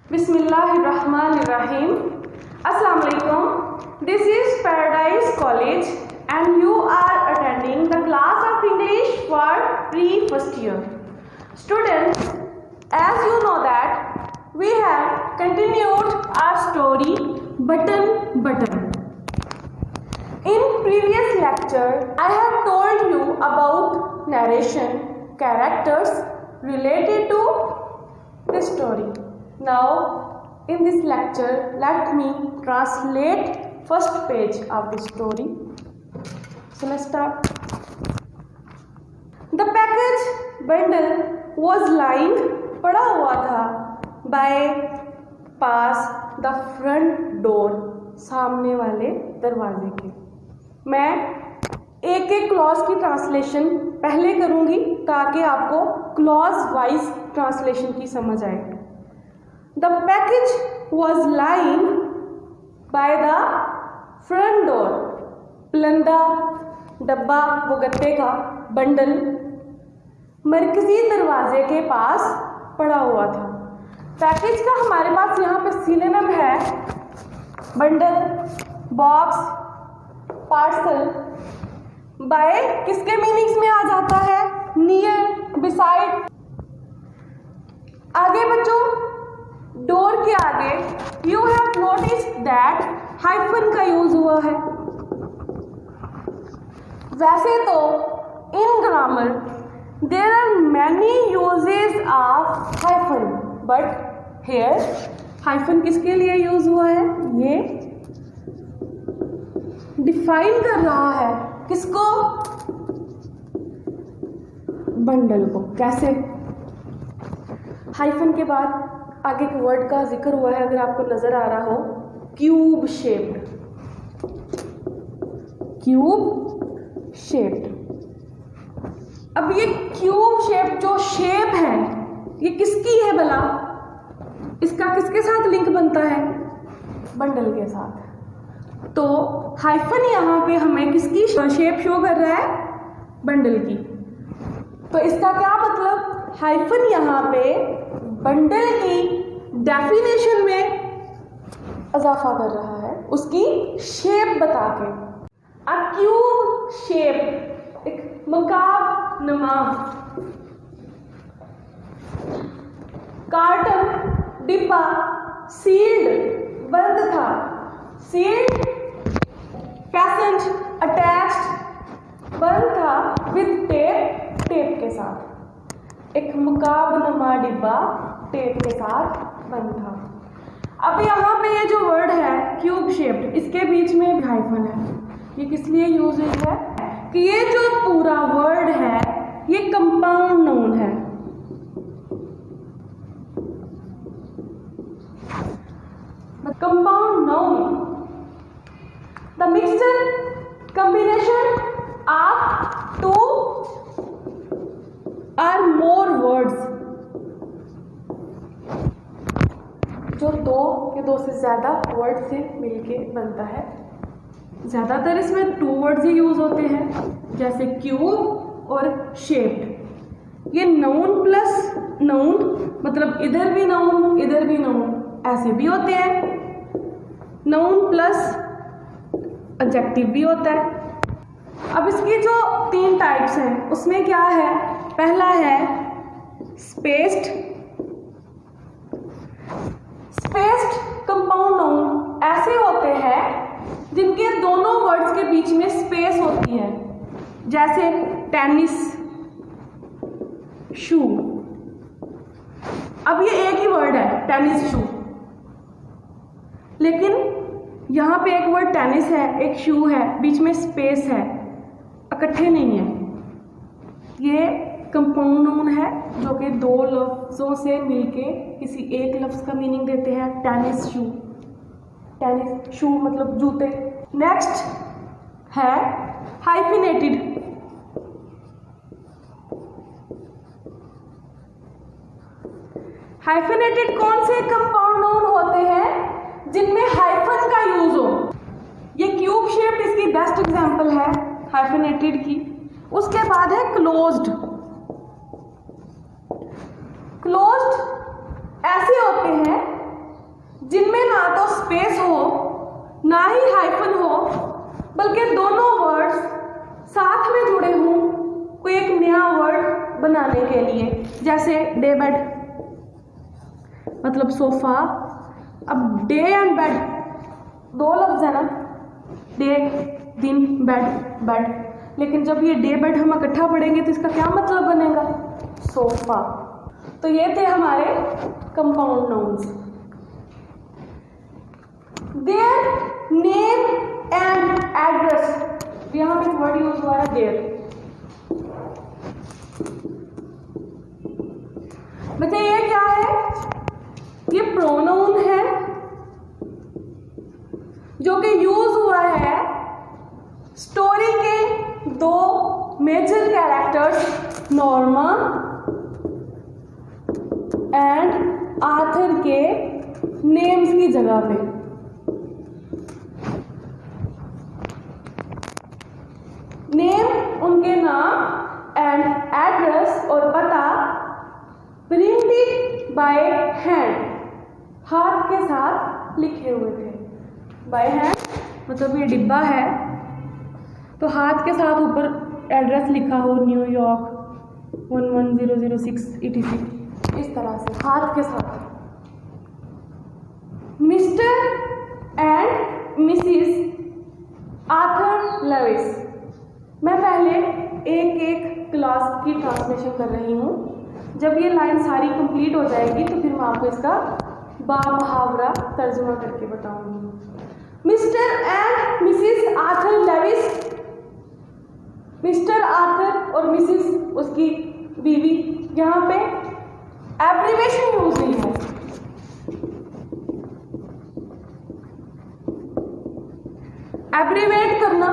Bismillahirrahmanirrahim. Assalamu alaikum. This is Paradise College and you are attending the class of English for pre-first year. Students, as you know that we have continued our story Button. In previous lecture, I have told you about narration, characters related to this story. Now, in this lecture, let me translate first page of the story. So let's start. The package bundle was lying पड़ा हुआ था by pass the front door, सामने वाले दरवाजे के. मैं एक एक क्लॉज की ट्रांसलेशन पहले करूंगी ताकि आपको क्लॉज वाइज ट्रांसलेशन की समझ आए. The package was lying by the front door. पलंदा, डब्बा, वो गत्ते का बंडल मरकजी दरवाजे के पास पड़ा हुआ था. पैकेज का हमारे पास यहाँ पे सिनोनिम है बंडल, बॉक्स, पार्सल. बाय किसके मीनिंग्स में आ जाता है? Near, beside. आगे बच्चों, डोर के आगे you have noticed that hyphen का यूज हुआ है. वैसे तो in grammar there are many uses of hyphen, but here hyphen किसके लिए यूज हुआ है? ये डिफाइन कर रहा है किसको? बंडल को. कैसे? हाइफन के बाद आगे के वर्ड का जिक्र हुआ है, अगर आपको नजर आ रहा हो, क्यूब शेप्ड. Cube shaped. अब ये क्यूब शेप जो शेप है ये किसकी है भला? इसका किसके साथ लिंक बनता है? बंडल के साथ. तो हाइफन यहाँ पे हमें किसकी शेप शो कर रहा है? बंडल की. तो इसका क्या मतलब? हाइफन यहाँ पे बंडल की डेफिनेशन में इजाफा कर रहा है, उसकी शेप बता के. अ क्यूब शेप, एक मकाब नुमा. कार्टन, डिब्बा, सील्ड, बंद था. सील्ड, फैसेंड, अटैच्ड, बंद था विद टेप, टेप के साथ. एक मुकाब नुमा डिब्बा टेप के साथ बंद था. अब यहाँ पे ये जो वर्ड है क्यूब शेप्ड, इसके बीच में हाइफन है. ये किस लिए यूज हुई है? कि ये जो पूरा वर्ड है ये कंपाउंड नाउन है. Compound noun, the mixture combination of two or more words. जो दो या दो से ज्यादा वर्ड से मिलके बनता है. ज्यादातर इसमें टू वर्ड्स ही यूज होते हैं, जैसे क्यूब और शेप्ड. ये नाउन प्लस नाउन, मतलब इधर भी नाउन इधर भी नाउन, ऐसे भी होते हैं. नाउन प्लस एडजेक्टिव भी होता है. अब इसकी जो तीन टाइप्स हैं उसमें क्या है? पहला है स्पेस्ड. स्पेस्ड कंपाउंड नाउन ऐसे होते हैं जिनके दोनों वर्ड्स के बीच में स्पेस होती है, जैसे टेनिस, शू. अब ये एक ही वर्ड है टेनिस शू, लेकिन यहाँ पे एक वर्ड टेनिस है, एक शू है, बीच में स्पेस है, इकट्ठे नहीं है. ये कंपाउंड नाउन है जो कि दो लफ्जों से मिलके किसी एक लफ्ज का मीनिंग देते हैं. टेनिस शू, टेनिस शू मतलब जूते. नेक्स्ट है हाइफिनेटेड. हाइफिनेटेड कौन से कंपाउंड नाउन होते हैं जिनमें हाइफन का यूज हो? ये क्यूब शेप इसकी बेस्ट एग्जांपल है हाइफिनेटेड की. उसके बाद है क्लोज्ड. क्लोज्ड ऐसे होते हैं जैसे डे बेड मतलब सोफा। अब डे एंड बेड दो लफ्ज है ना, डे दिन, बेड बेड, लेकिन जब ये डे बेड हम इकट्ठा पढ़ेंगे तो इसका क्या मतलब बनेगा, सोफा। तो ये थे हमारे compound nouns. Their name and address, यहाँ पे वर्ड यूज हुआ है देयर। बच्चे ये क्या है, ये प्रोनाउन है जो कि यूज हुआ है स्टोरी के दो major characters Norma and Arthur के नेम्स की जगह पे। नेम उनके नाम एंड एड्रेस और पता प्रिंटेड बाय हैंड, हाथ के साथ लिखे हुए थे। बाय हैंड मतलब ये डिब्बा है तो हाथ के साथ ऊपर एड्रेस लिखा हो, न्यूयॉर्क 11006 etc, इस तरह से हाथ के साथ। Mr and Mrs Arthur Lewis. मैं पहले एक एक क्लास की ट्रांसलेशन कर रही हूँ, जब ये लाइन सारी कंप्लीट हो जाएगी तो फिर मैं आपको इसका बामुहावरा तर्जुमा करके बताऊंगी। Mr and Mrs Arthur Lewis, Mr Arthur और मिसिस उसकी बीवी, यहाँ पे एब्रिवेशन यूज हुई है। एब्रिवेट करना,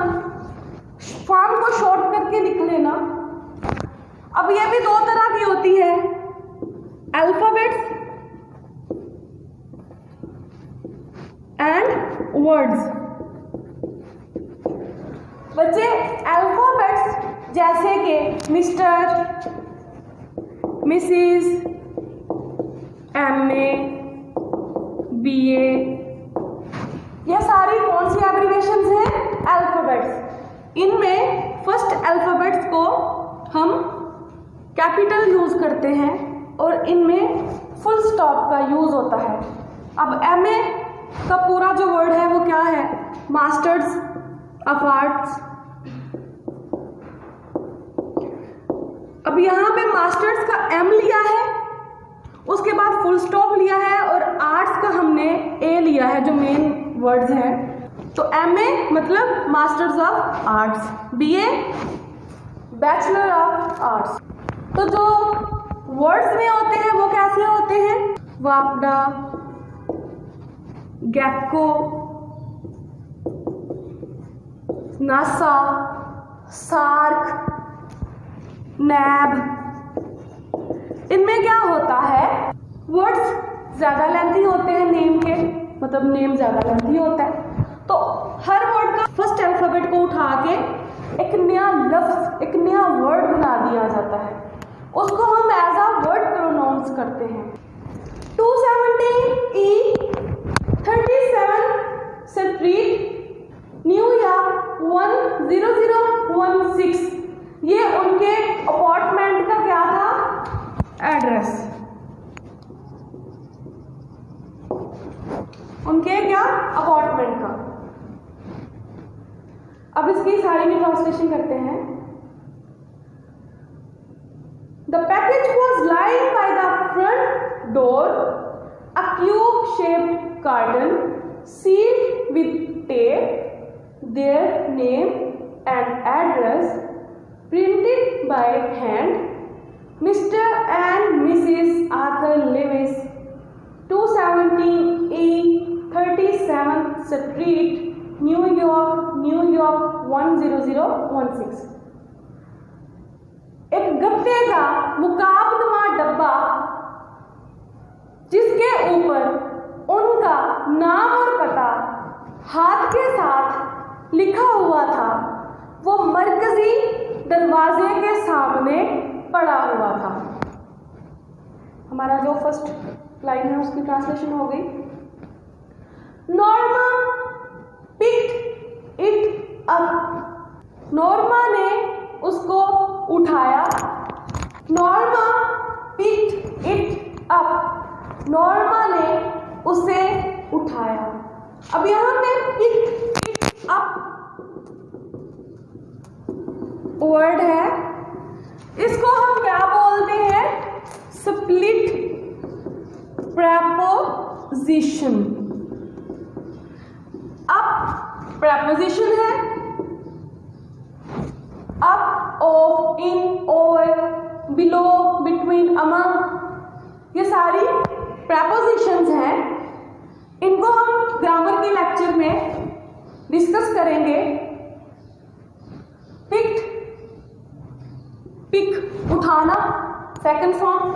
फॉर्म को शॉर्ट करके लिख लेना। अब ये भी दो तरह की होती है, अल्फाबेट्स एंड वर्ड्स। बच्चे अल्फाबेट्स जैसे कि मिस्टर, मिसिस, MA, BA, ये सारी कौन सी एब्रिवेशंस हैं, अल्फाबेट्स। इनमें फर्स्ट अल्फाबेट्स को हम कैपिटल यूज करते हैं और इनमें फुल स्टॉप का यूज होता है। अब MA का पूरा जो वर्ड है वो क्या है, मास्टर्स ऑफ आर्ट्स। अब यहाँ पे मास्टर्स का M लिया है, उसके बाद फुल स्टॉप लिया है और आर्ट्स का हमने A लिया है जो मेन वर्ड्स हैं। तो MA मतलब masters of arts, BA bachelor of arts. तो जो वर्ड्स में होते हैं वो कैसे होते हैं, वापडा, गैक्को, नासा, सार्क, नैब। इनमें क्या होता है, वर्ड्स ज्यादा लेंथी होते हैं नेम के, मतलब नेम ज्यादा लेंथी होता है, तो हर वर्ड का फर्स्ट अल्फाबेट को उठा के एक नया लफ्ज, एक नया वर्ड बना दिया जाता है, उसको हम एज अ वर्ड प्रोनाउंस करते हैं। 270 37 स्ट्रीट, न्यूयॉर्क 10016, ये उनके अपार्टमेंट का क्या था, एड्रेस। उनके क्या, अपार्टमेंट का। अब इसकी सारी भी ट्रांसलेशन करते हैं। The package was lying by the front door, a cube-shaped carton sealed with tape, their name and address printed by hand, Mr. and Mrs. Arthur Lewis, 217 E 37th Street, New York 10016। एक गत्ते का मुकाबलमा डब्बा जिसके ऊपर उनका नाम और पता हाथ के साथ लिखा हुआ था, वो मरकजी दरवाजे के सामने पड़ा हुआ था। हमारा जो फर्स्ट लाइन है उसकी ट्रांसलेशन हो गई। Norma picked it up, Norma ने उसको उठाया। Norma pick it up, Norma ने उसे उठाया। अब यहाँ पे पिक इट अप वर्ड है, इसको हम क्या बोलते हैं? Split preposition. अप प्रेपोजिशन है, up, of, in, over, below, between, among, ये सारी प्रेपोजिशंस हैं। इनको हम ग्रामर के लेक्चर में डिस्कस करेंगे। पिक्ड, पिक उठाना, सेकंड फॉर्म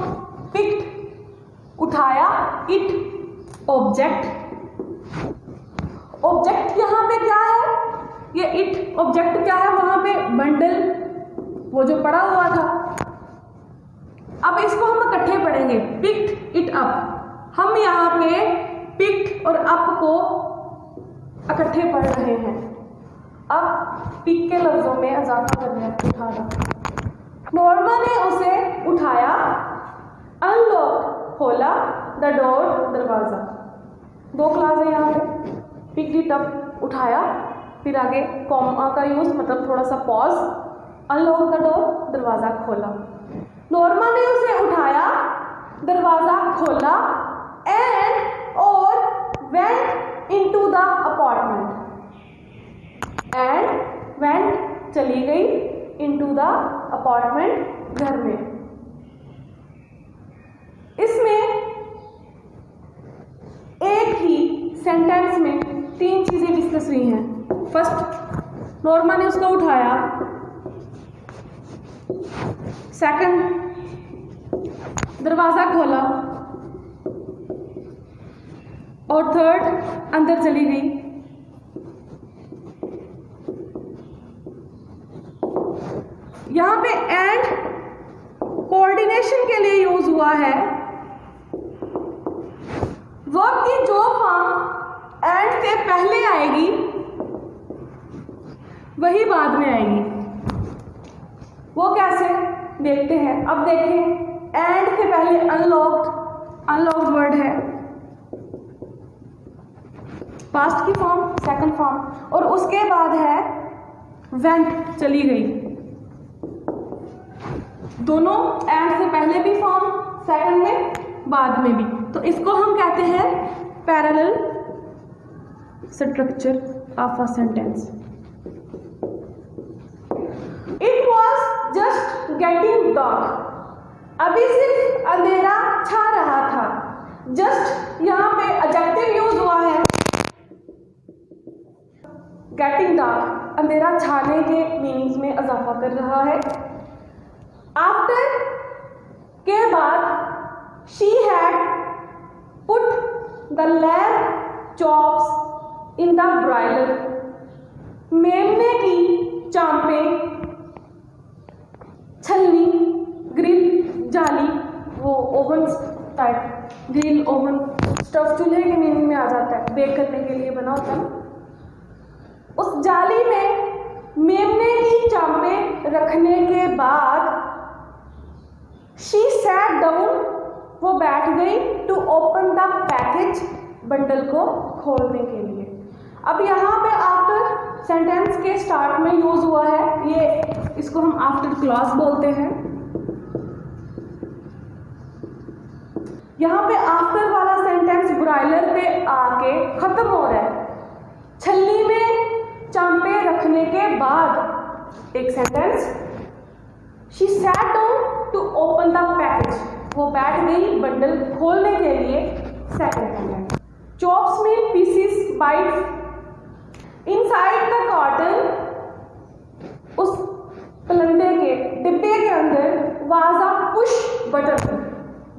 पिक्ड, उठाया, इट ऑब्जेक्ट। ऑब्जेक्ट यहाँ पे क्या है? ये इट ऑब्जेक्ट क्या है? वहां पे बंडल, वो जो पड़ा हुआ था। अब इसको हम इकट्ठे पढ़ेंगे, पिक्ड इट अप। हम यहाँ पे पिक्ड और अप को इकट्ठे पढ़ रहे हैं। अब पिक के लफ्जों में इजाफा करना है, उठाना। नॉर्मा ने उसे उठाया, अनलॉक, खोला, द डोर, दरवाजा। दो क्लास है यहाँ पे, पिक इट अप उठाया, फिर आगे कॉमा का यूज, मतलब थोड़ा सा पॉज, अनलॉक द डोर, दरवाजा खोला। नॉर्मा ने उसे उठाया, दरवाजा खोला, एंड और went into the apartment, and went चली गई, इनटू द अपार्टमेंट घर में। इसमें एक ही सेंटेंस में तीन चीजें डिस्कस हुई हैं। फर्स्ट, नॉर्मा ने उसको उठाया। सेकंड, दरवाजा खोला। और थर्ड, अंदर चली गई। यहां पे एंड कोऑर्डिनेशन के लिए यूज हुआ है। वर्ब की जो फॉर्म एंड से पहले आएगी वही बाद में आएगी। वो कैसे देखते हैं। अब देखें, एंड से पहले अनलॉक्ड, अनलॉक्ड वर्ड है, पास्ट की फॉर्म, सेकंड फॉर्म, और उसके बाद है वेंट, चली गई। दोनों एंड से पहले भी फॉर्म, सेकंड में, बाद में भी। तो इसको हम कहते हैं parallel structure of a sentence. It was just getting dark, अभी सिर्फ अंधेरा छा रहा था। जस्ट यहाँ पे एडजेक्टिव यूज हुआ है। गेटिंग डार्क, अंधेरा छाने के मीनिंग्स में इजाफा कर रहा है। आफ्टर के बाद, she had put the lamb chops in the broiler, मेमने की चांपे, छलनी, ग्रिल, जाली, वो oven type, grill, oven, stuff चूल्हे के मीनिंग में आ जाता है, बेक करने के लिए बना होता है। उस जाली में मेमने की चांपे रखने के बाद शी सैट डाउन, वो बैठ गई, to open the package, bundle को खोलने के लिए। अब यहाँ पे आफ्टर सेंटेंस के स्टार्ट में यूज हुआ है, ये इसको हम आफ्टर क्लॉज बोलते हैं। यहाँ पे आफ्टर वाला सेंटेंस ब्राइलर पे आके खत्म हो रहा है। छल्ली में चांपे रखने के बाद एक sentence, she sat down to open the package, वो बैठ गई बंडल खोलने के लिए, second sentence. Chops mean pieces, bites, inside the carton, उस पलंदे के डिब्बे के अंदर, वाज अ पुश बटन,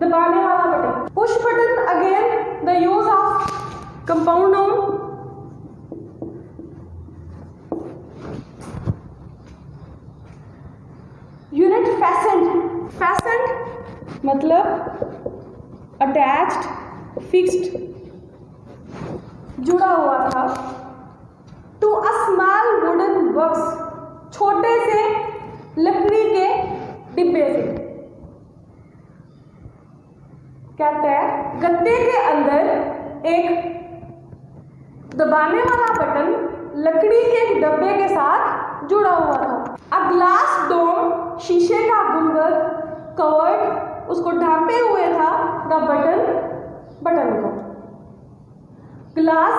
दबाने वाला button. Push button, again the use of compound noun, unit fastened, fastened मतलब अटैच्ड, फिक्स्ड, जुड़ा हुआ था। To a small wooden box, छोटे से लकड़ी के डिब्बे से। कहता है गत्ते के अंदर एक दबाने वाला बटन लकड़ी के एक डब्बे के साथ जुड़ा हुआ था। अ ग्लास डोम, शीशे का गुंबद, कवर्ड, उसको ढांपे हुए था द बटन को। ग्लास,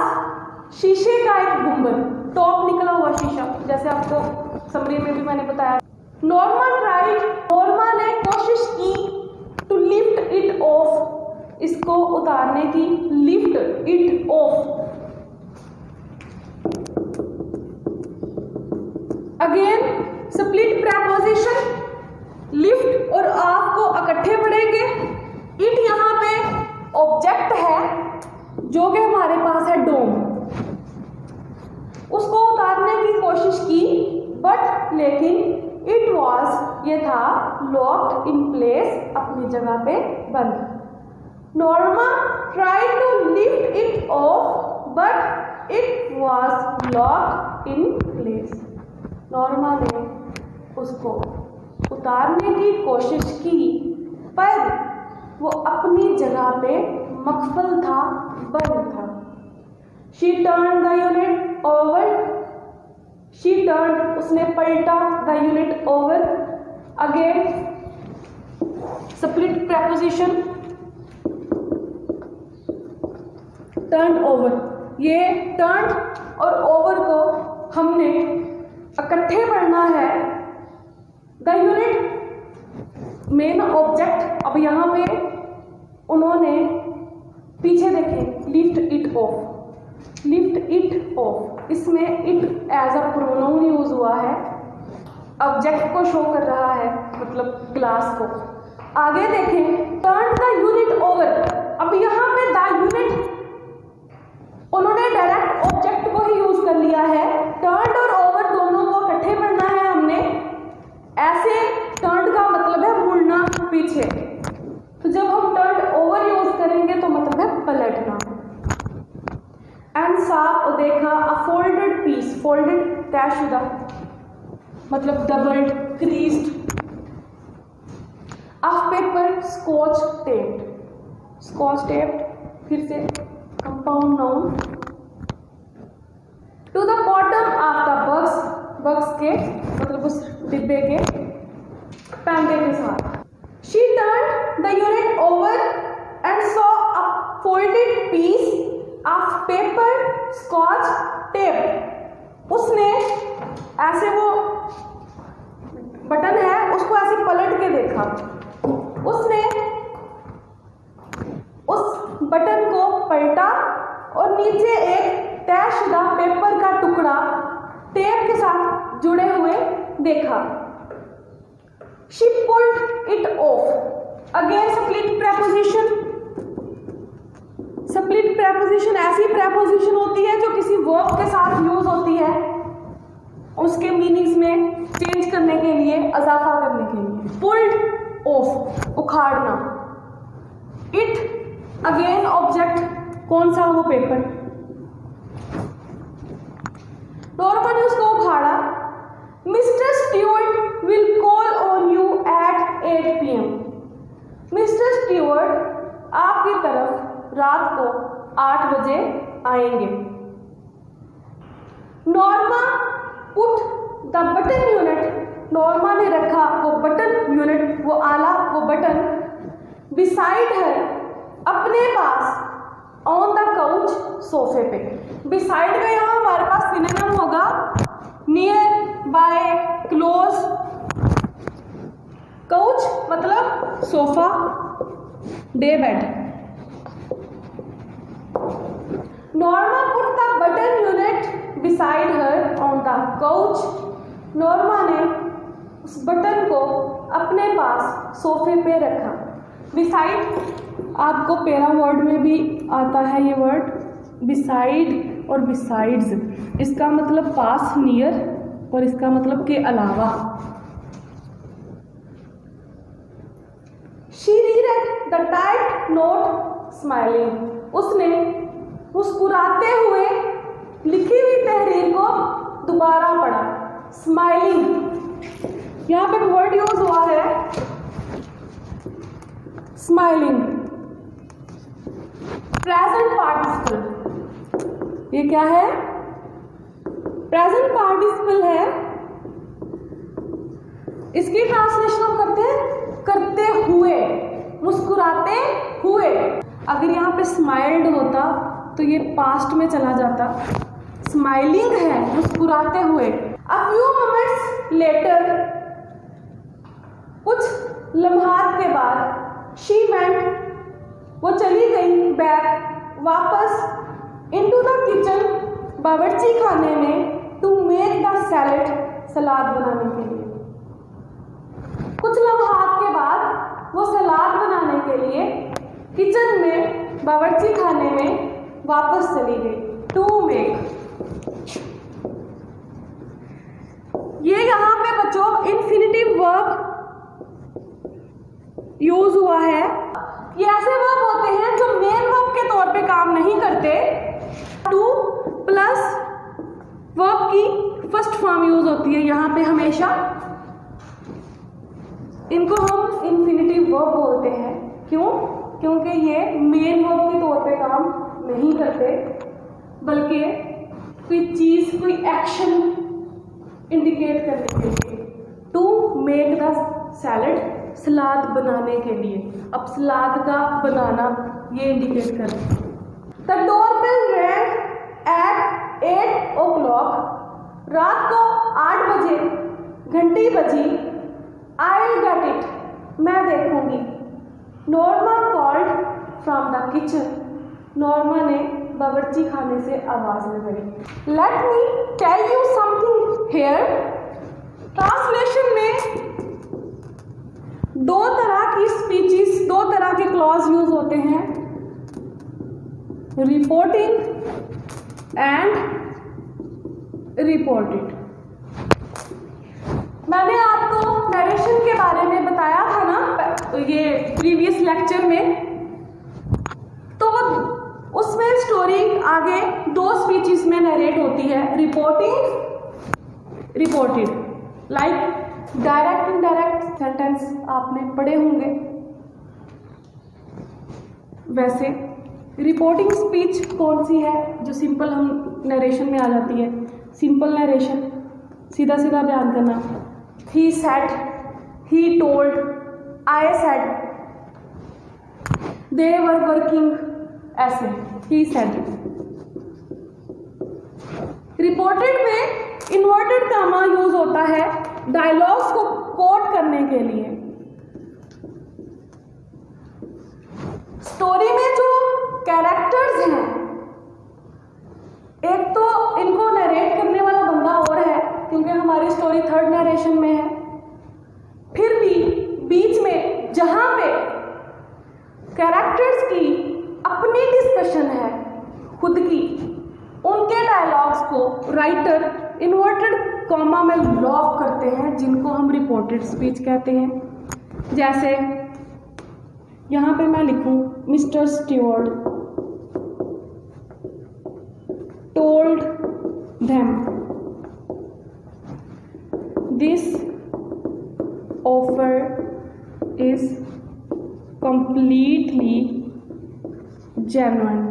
शीशे का एक गुंबद, टॉप निकला हुआ शीशा, जैसे आपको समरी में भी मैंने बताया। नॉर्मा ने कोशिश की टू लिफ्ट इट ऑफ, इसको उतारने की, lift it of. Again split preposition, lift और ऑफ को इकट्ठे पढ़ेंगे। इट यहाँ पे ऑब्जेक्ट है जो कि हमारे पास है डोम, उसको उतारने की कोशिश की बट लेकिन इट वॉज, ये था लॉक्ड इन प्लेस, अपनी जगह पे बंद। Norma tried to lift it off but it was locked in place. Norma ने उसको उतारने की कोशिश की पर वो अपनी जगह पे मकफल था, बंद था। She turn the unit over, she turn, उसने पलटा, the unit over. Again split preposition, turn over, ये टर्न और ओवर को हमने इकट्ठे पढ़ना है। द यूनिट मेन ऑब्जेक्ट, अब यहाँ पे उन्होंने पीछे देखें, lift it off, lift it off, इसमें it as a pronoun use हुआ है, ऑब्जेक्ट को शो कर रहा है, मतलब ग्लास को। आगे देखें, टर्न द यूनिट ओवर, अब यहाँ पे द यूनिट उन्होंने डायरेक्ट ऑब्जेक्ट को ही यूज कर लिया है। टर्न और ओवर दोनों को इकट्ठे पढ़ना है हमने। ऐसे टर्न का मतलब है मुड़ना पीछे, तो जब हम टर्न ओवर यूज करेंगे तो मतलब है पलटना। एंड सा, और देखा, अ फोल्डेड पीस, फोल्डेड तयशुदा मतलब doubled, creased, of paper, scotch taped, scotch taped, फिर से compound noun. To the bottom of the box, box के मतलब उस डिब्बे के पैंडे के साथ। She turn the unit over and saw a folded piece of paper, scotch tape, उसने ऐसे, वो बटन है उसको ऐसे पलट के देखा, उसने उस बटन को पलटा और नीचे एक तयशुदा पेपर का टुकड़ा टेप के साथ जुड़े हुए देखा। She pulled it off. Again split preposition. Split preposition ऐसी प्रेपोजिशन होती है जो किसी वर्ब के साथ यूज होती है उसके मीनिंग्स में चेंज करने के लिए, इजाफा करने के लिए। पुल्ड ऑफ, उखाड़ना। इट अगेन ऑब्जेक्ट, कौन सा, वो पेपर। नॉर्मा ने उसको उखाड़ा। Mr Stewart will call on you at 8 PM। Mr Stewart आपकी तरफ रात को 8 बजे आएंगे। Norma put the button unit, Norma ने रखा वो बटन यूनिट, वो आला, वो बटन, बिसाइड है, अपने पास, ऑन द काउच, सोफे पे। बिसाइड का यहाँ हमारे पास सिनोनिम होगा नियर, बाय, क्लोज। काउच मतलब sofa, day bed. Norma put the button unit beside her on the couch. Norma ने उस बटन को अपने पास सोफे पे रखा। बिसाइड आपको पैरा वर्ड में भी आता है ये वर्ड, बिसाइड और बिसाइड्स। इसका मतलब पास, नियर, और इसका मतलब के अलावा। She read the type note smiling, उसने मुस्कुराते हुए लिखी हुई तहरीर को दोबारा पढ़ा। स्माइलिंग, यहाँ पे वर्ड यूज हुआ है स्माइलिंग। प्रेजेंट पार्टिसिपल, ये क्या है? प्रेजेंट पार्टिसिपल है। इसकी ट्रांसलेशन हम करते हैं करते हुए, मुस्कुराते हुए। अगर यहाँ पे स्माइल्ड होता तो ये पास्ट में चला जाता। स्माइलिंग है, मुस्कुराते हुए। अ फ्यू मोमेंट्स लेटर, कुछ लम्हात के बाद, शी वेंट, वो चली गई, बैक, वापस, इनटू द किचन, बावर्ची खाने में, टू मेक द सैलेड, सलाद बनाने के लिए। कुछ लम्हात के बाद वो सलाद बनाने के लिए किचन में, बावर्ची खाने में वापस चली गई। टू मेक, ये यहाँ पे बच्चों इन्फिनिटिव वर्ब यूज हुआ है। ये ऐसे वर्ब होते हैं जो मेन वर्ब के तौर पे काम नहीं करते। टू प्लस वर्ब की फर्स्ट फॉर्म यूज होती है यहाँ पे हमेशा। इनको हम इन्फिनिटिव वर्ब बोलते हैं। क्यों? क्योंकि ये मेन वर्ब के तौर पे काम नहीं करते, बल्कि कोई चीज, कोई एक्शन इंडिकेट करने के लिए। टू मेक द सैलेड, सलाद बनाने के लिए। अब सलाद का बनाना ये इंडिकेट कर रहे हैं। The doorbell wrong eight 8 o'clock, रात को 8 बजे घंटी बजी। आई गेट इट, मैं देखूंगी। Norma called from the kitchen, Norma ने बावर्ची खाने से आवाज लगाई। Let me tell you something here, translation में दो तरह की स्पीचेस, दो तरह के क्लॉज यूज होते हैं, रिपोर्टिंग एंड रिपोर्टेड। मैंने आपको नरेशन के बारे में बताया था ना ये प्रीवियस लेक्चर में, तो उसमें स्टोरी आगे दो स्पीचेस में नरेट होती है, reporting, reported. Like direct indirect sentence आपने पढ़े होंगे। वैसे रिपोर्टिंग स्पीच कौन सी है जो सिंपल हम नरेशन में आ जाती है? सिंपल नरेशन, सीधा सीधा बयान करना। He said, he told, I said, they were working, ऐसे ही सेड। रिपोर्टेड में इन्वर्टेड कामा यूज होता है डायलॉग्स को कोट करने के लिए। स्टोरी में जो कैरेक्टर्स हैं, एक तो इनको नरेट करने वाला बंदा और है, क्योंकि हमारी स्टोरी थर्ड नरेशन में है। फिर भी बीच में जहां पे कैरेक्टर्स की अपनी डिस्कशन है, खुद की, उनके डायलॉग्स को राइटर इन्वर्टेड कॉमा में लॉक करते हैं, जिनको हम रिपोर्टेड स्पीच कहते हैं। जैसे यहां पे मैं लिखूं, mister steward told them this offer is completely genuine.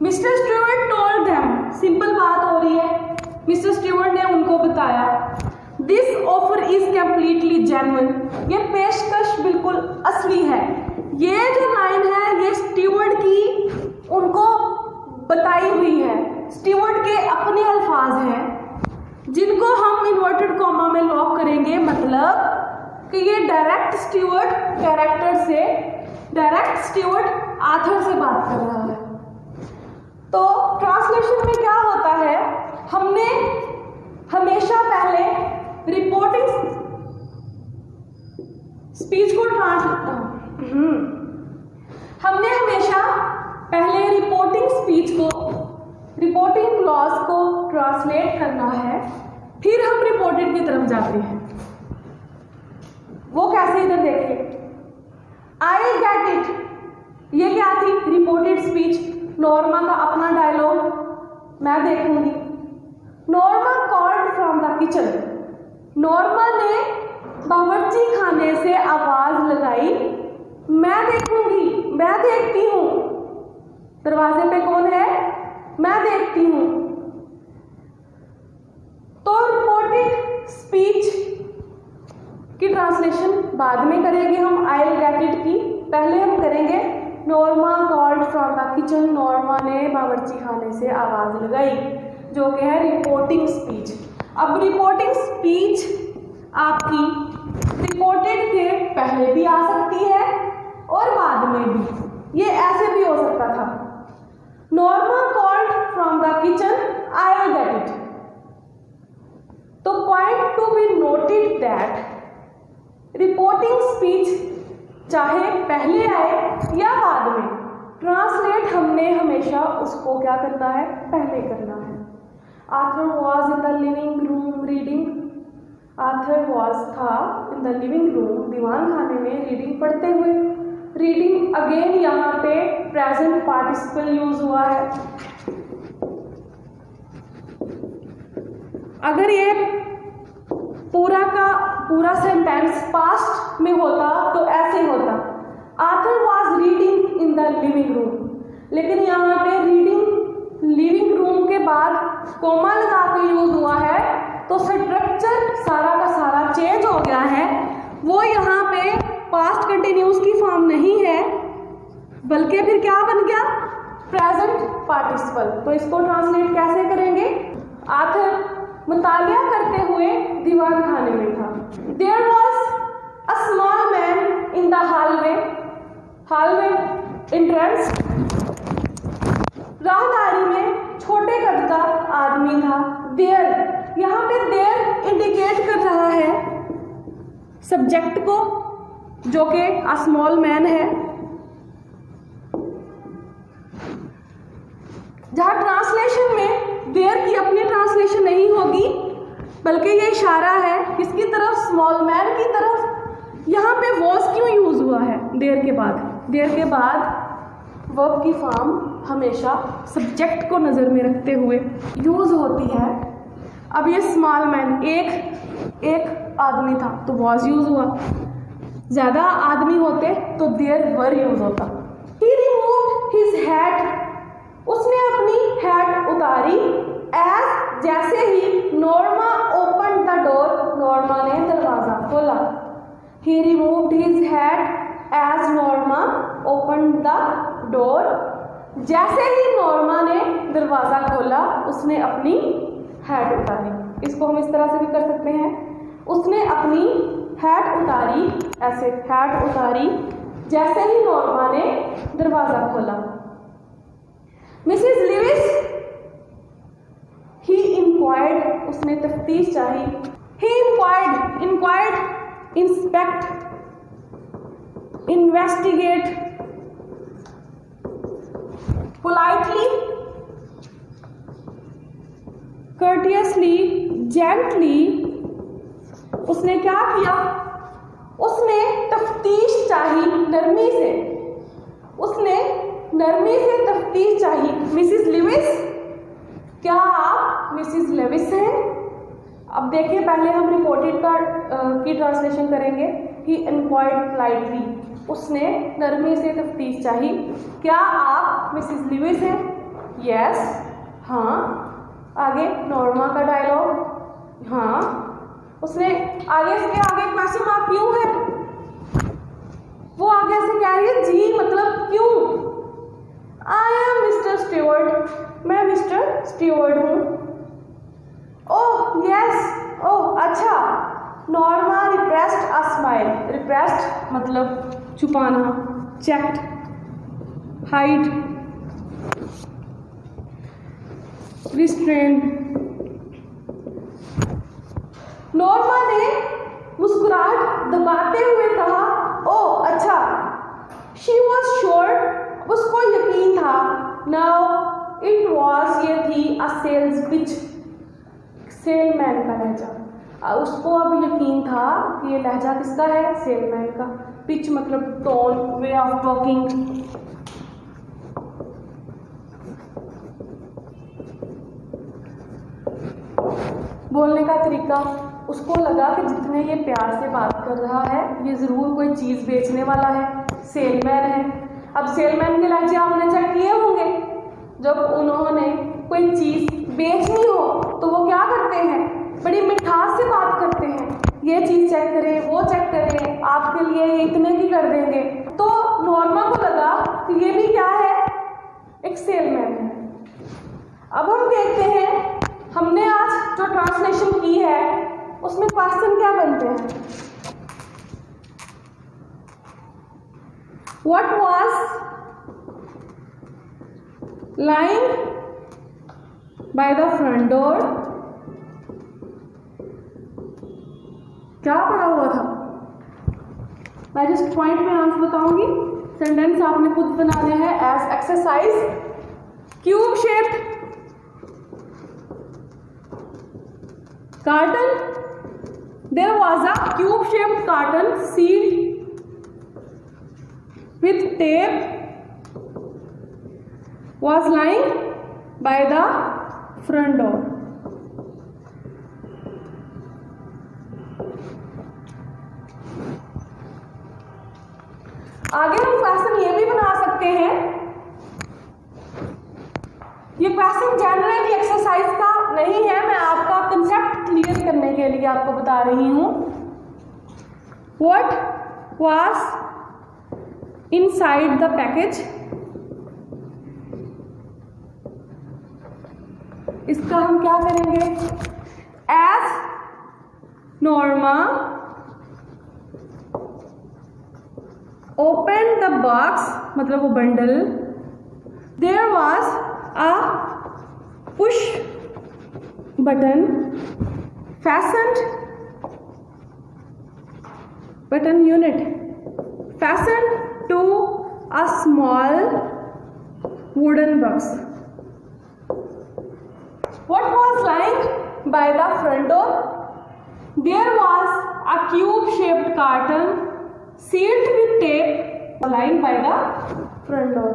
Mister steward told them, simple बात हो रही है, मिस्टर स्टीवर्ड ने उनको बताया। This offer is completely genuine, ये पेशकश बिल्कुल असली है। ये जो लाइन है ये स्टीवर्ड की उनको बताई हुई है, स्टीवर्ड के अपने अल्फाज हैं, जिनको हम इन्वर्टेड कॉमा में लॉक करेंगे। मतलब कि ये डायरेक्ट स्टीवर्ड कैरेक्टर से, डायरेक्ट स्टीवर्ड आथर से बात कर रहा है। तो ट्रांसलेशन में क्या होता है, हमने हमेशा पहले रिपोर्टिंग स्पीच को हमने हमेशा पहले रिपोर्टिंग स्पीच को, रिपोर्टिंग क्लॉज को ट्रांसलेट करना है, फिर हम रिपोर्टेड की तरफ जाते हैं। वो कैसे, इधर देखिए, आई गेट इट, ये क्या थी? रिपोर्टेड स्पीच, नॉर्मा का अपना डायलॉग, मैं देखूंगी। Norma called from the kitchen, Norma ने बावर्ची खाने से आवाज लगाई। मैं देखूंगी, मैं देखती हूँ। दरवाजे पे कौन है? मैं देखती हूँ। तो रिपोर्टेड स्पीच की ट्रांसलेशन बाद में करेंगे हम आई विल गेट इट की। पहले हम करेंगे Norma called from the kitchen. Norma ने बावर्ची खाने से आवाज़ लगाई, जो कि है रिपोर्टिंग स्पीच। अब रिपोर्टिंग स्पीच आपकी रिपोर्टेड के पहले भी आ सकती है और बाद में भी। ये ऐसे भी हो सकता था, Norma called from the kitchen I will get it. तो point to be noted that reporting speech चाहे पहले आए या बाद में, ट्रांसलेट हमने हमेशा उसको क्या करना है? पहले करना है। Arthur was in the living room reading. Arthur was था इन द लिविंग रूम, दीवान खाने में रीडिंग पढ़ते हुए। रीडिंग अगेन यहाँ पे प्रेजेंट पार्टिसिपल यूज हुआ है। अगर ये पूरा का पूरा सेंटेंस पास्ट में होता तो ऐसे होता, Arthur was reading in the living room. लेकिन यहाँ पे रीडिंग लिविंग रूम के बाद कोमा लगा के यूज हुआ है, तो स्ट्रक्चर सारा का सारा चेंज हो गया है। वो यहाँ पे पास्ट कंटिन्यूस की फॉर्म नहीं है, बल्कि फिर क्या बन गया? Present participle. तो इसको ट्रांसलेट कैसे करेंगे? आर्थर मुतालिया करते हुए दीवान खाने में था। There was a small man in the hallway. Hallway entrance, राहदारी में छोटे कद का आदमी था। देयर, यहाँ पे देयर इंडिकेट कर रहा है सब्जेक्ट को, जो कि अ स्मॉल मैन है। जहाँ ट्रांसलेशन में देयर की अपनी ट्रांसलेशन नहीं होगी, बल्कि ये इशारा है किसकी तरफ? स्मॉल मैन की तरफ। यहाँ पे वॉज क्यों यूज हुआ है देयर के बाद? देयर के बाद वर्ब की फॉर्म हमेशा सब्जेक्ट को नज़र में रखते हुए यूज होती है। अब ये स्मॉल मैन एक आदमी था तो वॉज यूज हुआ, ज़्यादा आदमी होते तो देयर वर यूज होता। ही रिमूव्ड हिज हैट, उसने अपनी हैट उतारी। एज, जैसे ही Norma open the door, Norma ने दरवाजा खोला। He removed his hat as Norma open the door. जैसे ही नॉर्मा ने दरवाजा खोला, उसने अपनी हैट उतारी। इसको हम इस तरह से भी कर सकते हैं, उसने अपनी हैट उतारी, ऐसे हैट उतारी जैसे ही नॉर्मा ने दरवाजा खोला। मिसेस लिविस, ही इंक्वायर्ड, उसने तफ्तीश चाही। He inquired, inspect, investigate. Politely, courteously, gently, उसने क्या किया? उसने तफ्तीश चाही नरमी से। उसने नरमी से तफ्तीश चाही। मिसेस लिविस, क्या आप मिसेस लिविस हैं? अब देखिए, पहले हम रिपोर्टेड की ट्रांसलेशन करेंगे। ही इंक्वायर्ड पोलाइटली, उसने नरमी से तफ्तीश चाही, क्या आप मिसेस लिविस हैं? यस, हाँ। आगे नॉर्मा का डायलॉग, हाँ। उसने आगे, इसके आगे क्वेश्चन मार्क क्यों है? वो आगे से कह रही है जी, मतलब क्यों? आई एम मिस्टर स्टीवर्ड, मैं मिस्टर स्टीवर्ड हूँ। ओह यस, ओह अच्छा। Norma repressed a smile, repressed मतलब छुपाना, चेक्ड, हाइड, रिस्ट्रेन। नॉर्मा ने मुस्कुराहट दबाते हुए कहा, ओह अच्छा। शी वॉज श्योर, उसको यकीन था। नाउ इट वॉज, ये थी अ सेल्स पिच, सेलमैन का लहजा। उसको अब यकीन था कि ये लहजा किसका है? सेलमैन का। पिच मतलब टोन, वे ऑफ टॉकिंग। बोलने का तरीका। उसको लगा कि जितने ये प्यार से बात कर रहा है, ये ज़रूर कोई चीज़ बेचने वाला है। सेलमैन है। अब सेलमैन के लहजे आपने चेक किए होंगे, जब उन्होंने कोई चीज़ बेचनी हो तो वो क्या करते हैं, बड़ी मिठास से बात करते हैं, ये चीज़ चेक करें, वो चेक करें, आपके लिए इतने की कर देंगे। तो नॉर्मा को लगा कि ये भी क्या है, एक सेलमैन है। अब हम देखते हैं, हमने आज जो ट्रांसलेशन की है उसमें क्वेश्चन क्या बनते हैं। What was lying by the front door? क्या पढ़ा हुआ था? मैं जिस पॉइंट में आंसर बताऊंगी, सेंटेंस आपने खुद बनाने हैं as exercise. Cube shaped carton. There was a cube shaped carton sealed with tape was lying by the front door. आगे हम क्वेश्चन ये भी बना सकते हैं। ये क्वेश्चन जनरली एक्सरसाइज का नहीं है, मैं आपका कंसेप्ट क्लियर करने के लिए आपको बता रही हूं। What was inside the package? इसका हम क्या करेंगे, as Norma opened the box, मतलब वो bundle, there was a push button fastened button unit fastened to a small wooden box. What was lying by the front door? There was a cube shaped carton sealed with tape lying by the front door.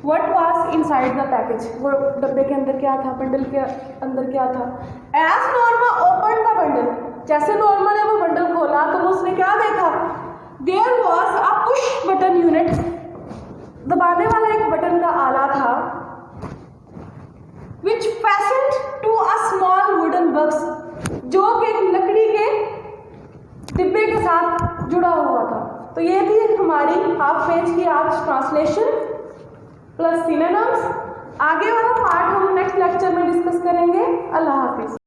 What was inside the package? वो डब्बे के अंदर क्या था, bundle के अंदर क्या था? As Norma opened the bundle, जैसे नॉर्मा ने वो बंडल खोला तो उसने क्या देखा, There was a push button unit, दबाने वाला एक बटन का आला था, which fastened to a small wooden box, जो कि एक लकड़ी के डिब्बे के साथ जुड़ा हुआ था। तो ये थी हमारी हाफ पेज की आज ट्रांसलेशन प्लस सिनोनिम्स। आगे वाला पार्ट हम नेक्स्ट लेक्चर में डिस्कस करेंगे। अल्लाह हाफिज।